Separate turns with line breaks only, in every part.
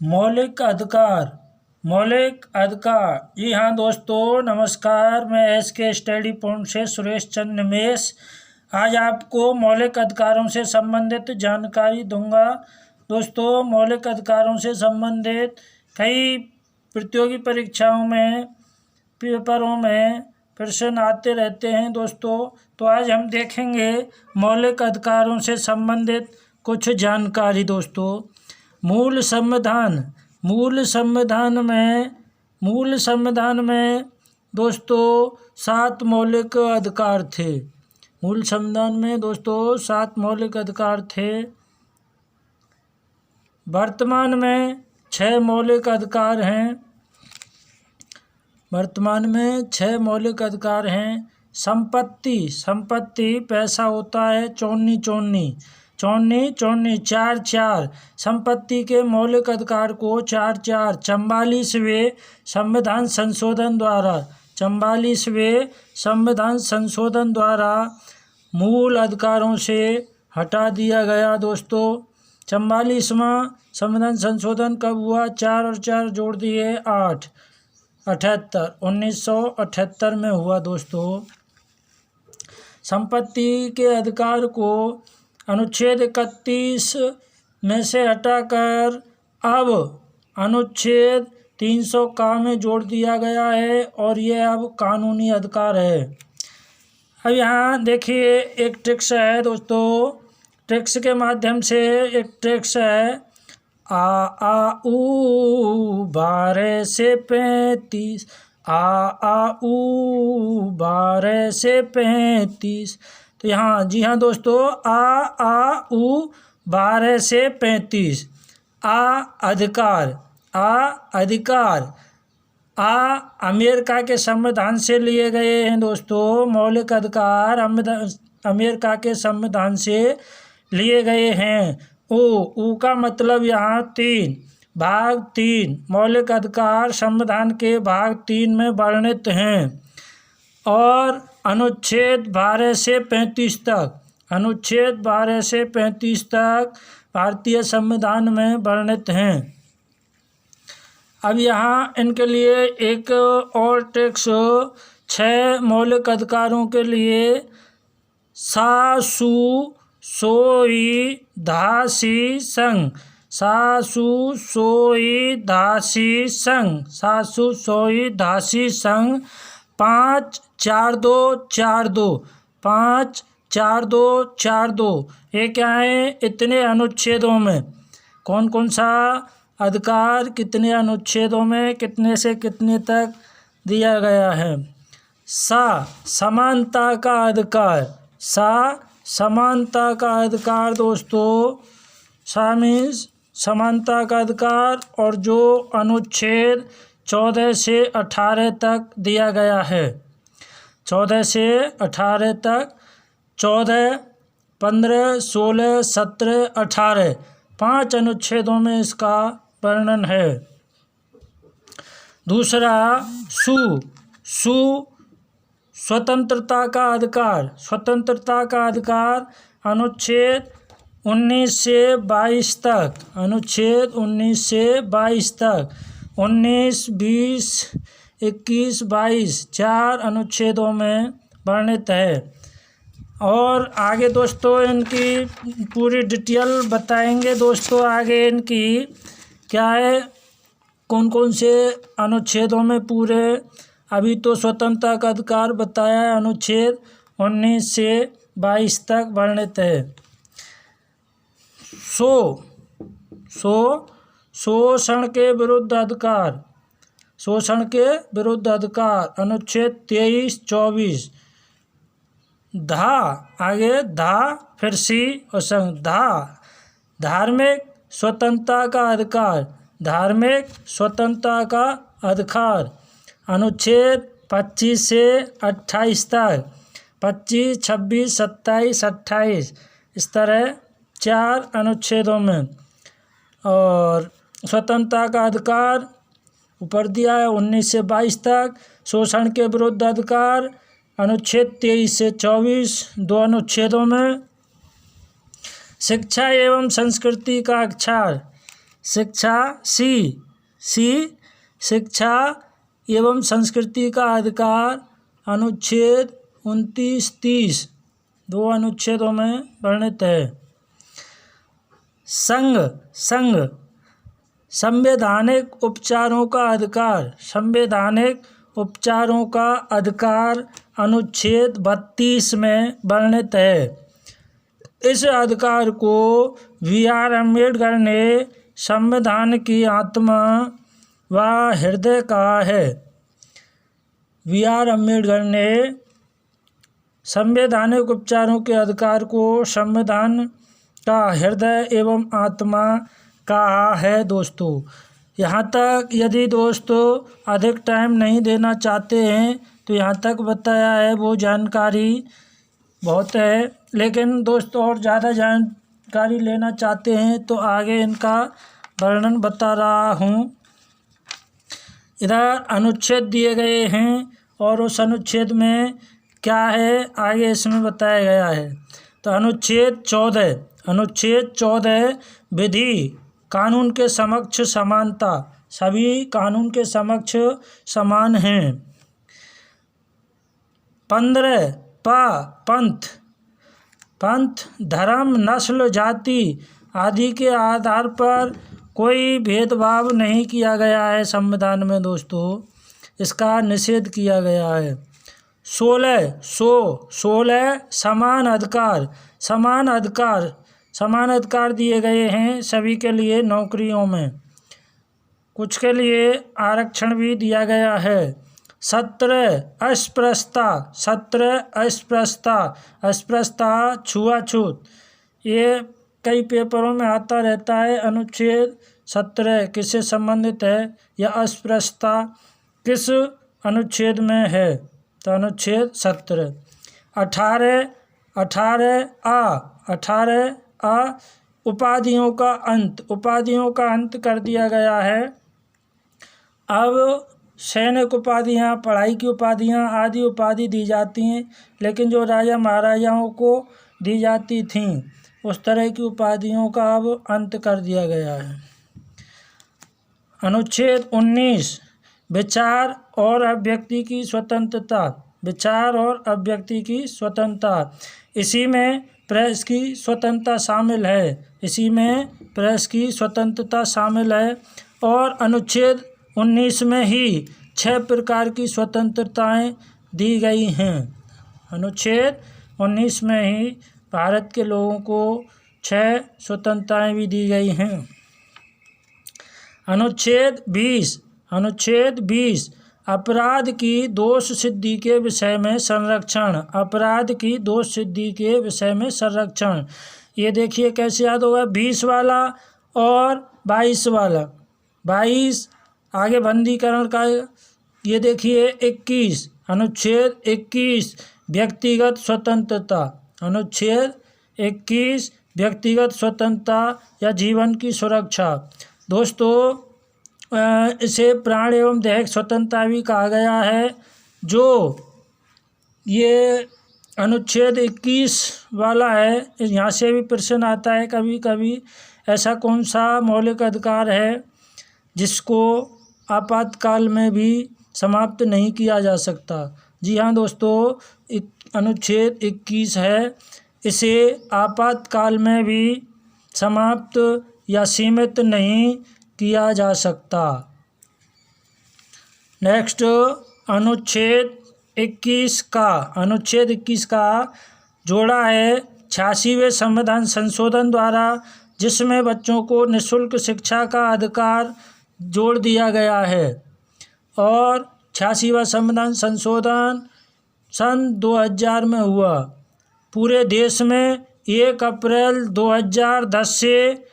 मौलिक अधिकार। मौलिक अधिकार। जी हाँ दोस्तों, नमस्कार। मैं SK स्टडी पॉइंट से सुरेश चंद्र निमेश आज आपको मौलिक अधिकारों से संबंधित जानकारी दूंगा। दोस्तों, मौलिक अधिकारों से संबंधित कई प्रतियोगी परीक्षाओं में, पेपरों में प्रश्न आते रहते हैं दोस्तों। तो आज हम देखेंगे मौलिक अधिकारों से संबंधित कुछ जानकारी। दोस्तों, मूल संविधान में दोस्तों 7 मौलिक अधिकार थे। मूल संविधान में दोस्तों 7 मौलिक अधिकार थे। वर्तमान में 6 मौलिक अधिकार हैं। संपत्ति पैसा होता है। चौनी 4 संपत्ति के मौलिक अधिकार को 4 44वें संविधान संशोधन द्वारा मूल अधिकारों से हटा दिया गया। दोस्तों, 44वां संविधान संशोधन कब हुआ? 4 और 4 जोड़ दिए 8, 1978 में हुआ। दोस्तों, संपत्ति के अधिकार को अनुच्छेद 31 में से हटाकर अब अनुच्छेद 300 का में जोड़ दिया गया है और यह अब कानूनी अधिकार है। अब यहाँ देखिए एक ट्रिक्स है दोस्तों। ट्रिक्स के माध्यम से एक ट्रिक्स है। आ उ 12 से 35 उ 12 से 35। तो यहाँ जी हाँ दोस्तों, आ उ 12 से 35 अधिकार अमेरिका के संविधान से लिए गए हैं। दोस्तों, मौलिक अधिकार अमेरिका के संविधान से लिए गए हैं। ऊ का मतलब यहाँ 3 भाग 3 मौलिक अधिकार संविधान के भाग 3 में वर्णित हैं और अनुच्छेद 12 से 35 तक भारतीय संविधान में वर्णित हैं। अब यहाँ इनके लिए एक और टेक्स 6 मौलिक अधिकारों के लिए सासु सोई धासी संघ 54242 ये क्या है? इतने अनुच्छेदों में कौन कौन सा अधिकार कितने अनुच्छेदों में कितने से कितने तक दिया गया है? समानता का अधिकार दोस्तों, मीन्स समानता का अधिकार, और जो अनुच्छेद 14 से 18 तक दिया गया है। 14 से 18 तक 14, 15, 16, 17, 18 5 अनुच्छेदों में इसका वर्णन है। दूसरा स्वतंत्रता का अधिकार अनुच्छेद 19 से 22 तक 19, 20, 21, 22 4 अनुच्छेदों में वर्णित है। और आगे दोस्तों इनकी पूरी डिटेल बताएंगे। दोस्तों, आगे इनकी क्या है, कौन कौन से अनुच्छेदों में पूरे। अभी तो स्वतंत्रता का अधिकार बताया है, अनुच्छेद 19 से 22 तक वर्णित है। शोषण के विरुद्ध अधिकार अनुच्छेद 23, 24। फिर सी और संघ धार्मिक स्वतंत्रता का अधिकार अनुच्छेद 25 से 28 तक 25, 26, 27, 28 इस तरह 4 अनुच्छेदों में। और स्वतंत्रता का अधिकार ऊपर दिया है 19 से 22 तक। शोषण के विरुद्ध अधिकार अनुच्छेद 23 से 24 2 अनुच्छेदों में। शिक्षा एवं संस्कृति का शिक्षा सी शिक्षा एवं संस्कृति का अधिकार अनुच्छेद 29-30 दो अनुच्छेदों में वर्णित है। संघ संवैधानिक उपचारों का अधिकार अनुच्छेद 32 में वर्णित है। इस अधिकार को B.R. अम्बेडकर ने संविधान की आत्मा व हृदय कहा है। B.R. अम्बेडकर ने संवैधानिक उपचारों के अधिकार को संविधान का हृदय एवं आत्मा कहा है। दोस्तों यहाँ तक, यदि दोस्तों अधिक टाइम नहीं देना चाहते हैं तो यहाँ तक बताया है, वो जानकारी बहुत है, लेकिन दोस्तों और ज़्यादा जानकारी लेना चाहते हैं तो आगे इनका वर्णन बता रहा हूँ। इधर अनुच्छेद दिए गए हैं और उस अनुच्छेद में क्या है आगे इसमें बताया गया है। तो अनुच्छेद 14 विधि कानून के समक्ष समानता, सभी कानून के समक्ष समान हैं। 15 पंथ धर्म नस्ल जाति आदि के आधार पर कोई भेदभाव नहीं किया गया है संविधान में दोस्तों, इसका निषेध किया गया है। 16 समान अधिकार दिए गए हैं सभी के लिए नौकरियों में, कुछ के लिए आरक्षण भी दिया गया है। 17 अस्पृश्यता छुआछूत, ये कई पेपरों में आता रहता है। अनुच्छेद 17 किससे संबंधित है या अस्पृश्यता किस अनुच्छेद में है, तो अनुच्छेद 17। 18 उपाधियों का अंत कर दिया गया है। अब सैनिक उपाधियाँ, पढ़ाई की उपाधियाँ आदि उपाधि दी जाती हैं, लेकिन जो राजा महाराजाओं को दी जाती थीं उस तरह की उपाधियों का अब अंत कर दिया गया है। अनुच्छेद 19 विचार और अभिव्यक्ति की स्वतंत्रता, इसी में प्रेस की स्वतंत्रता शामिल है। और अनुच्छेद 19 में ही 6 प्रकार की स्वतंत्रताएं दी गई हैं। अनुच्छेद 19 में ही भारत के लोगों को 6 स्वतंत्रताएं भी दी गई हैं। अनुच्छेद 20 अपराध की दोष सिद्धि के विषय में संरक्षण, ये देखिए कैसे याद होगा, 20 वाला और 22 वाला। 22 आगे बंदीकरण का, ये देखिए 21 अनुच्छेद 21 व्यक्तिगत स्वतंत्रता, अनुच्छेद 21 व्यक्तिगत स्वतंत्रता या जीवन की सुरक्षा। दोस्तों इसे प्राण एवं दैहिक स्वतंत्रता भी कहा गया है। जो ये अनुच्छेद 21 वाला है, यहाँ से भी प्रश्न आता है कभी कभी, ऐसा कौन सा मौलिक अधिकार है जिसको आपातकाल में भी समाप्त नहीं किया जा सकता। जी हाँ दोस्तों, अनुच्छेद 21 है, इसे आपातकाल में भी समाप्त या सीमित नहीं किया जा सकता। नेक्स्ट अनुच्छेद 21 का जोड़ा है 86वें संविधान संशोधन द्वारा, जिसमें बच्चों को निःशुल्क शिक्षा का अधिकार जोड़ दिया गया है। और 86वां संविधान संशोधन सन 2000 में हुआ। पूरे देश में 1 अप्रैल 2010 से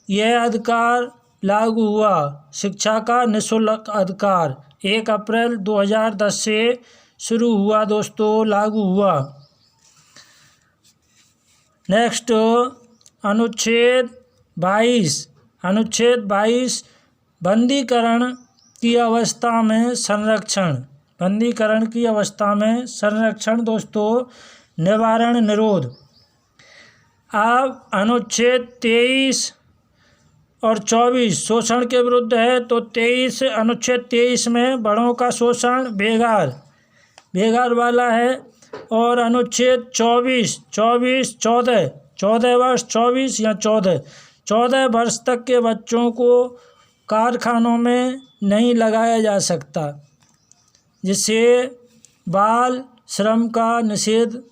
यह अधिकार लागू हुआ। शिक्षा का निःशुल्क अधिकार 1 अप्रैल 2010 से शुरू हुआ दोस्तों, लागू हुआ। नेक्स्ट अनुच्छेद 22 बंदीकरण की अवस्था में संरक्षण दोस्तों, निवारण निरोध। अब अनुच्छेद 23 और 24 शोषण के विरुद्ध है। तो 23 अनुच्छेद 23 में बड़ों का शोषण बेगार वाला है। और अनुच्छेद 24 14 वर्ष 24 या 14 वर्ष तक के बच्चों को कारखानों में नहीं लगाया जा सकता, जिससे बाल श्रम का निषेध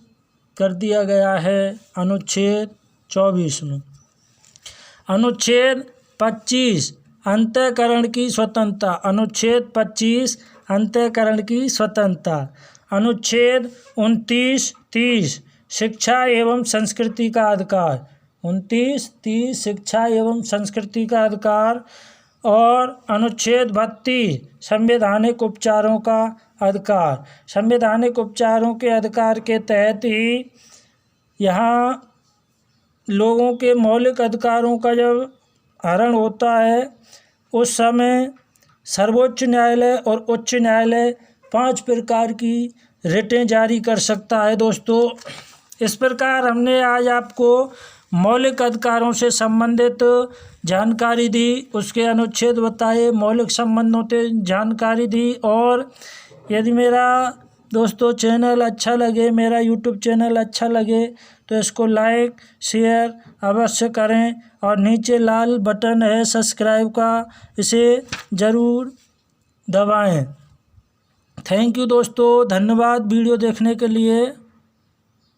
कर दिया गया है अनुच्छेद 24 में। अनुच्छेद 25 अंतःकरण की स्वतंत्रता। अनुच्छेद 25 अंतःकरण की स्वतंत्रता। अनुच्छेद 29-30 शिक्षा एवं संस्कृति का अधिकार। 29-30 शिक्षा एवं संस्कृति का अधिकार। और अनुच्छेद 32 संवैधानिक उपचारों का अधिकार। संवैधानिक उपचारों के अधिकार के तहत ही यहाँ लोगों के मौलिक अधिकारों का जब हरण होता है उस समय सर्वोच्च न्यायालय और उच्च न्यायालय 5 प्रकार की रिटें जारी कर सकता है। दोस्तों, इस प्रकार हमने आज आपको मौलिक अधिकारों से संबंधित जानकारी दी, उसके अनुच्छेद बताए, मौलिक संबंधों से जानकारी दी। और यदि मेरा दोस्तों चैनल अच्छा लगे, मेरा यूट्यूब चैनल अच्छा लगे तो इसको लाइक शेयर अवश्य करें। और नीचे लाल बटन है सब्सक्राइब का, इसे ज़रूर दबाएं। थैंक यू दोस्तों, धन्यवाद वीडियो देखने के लिए।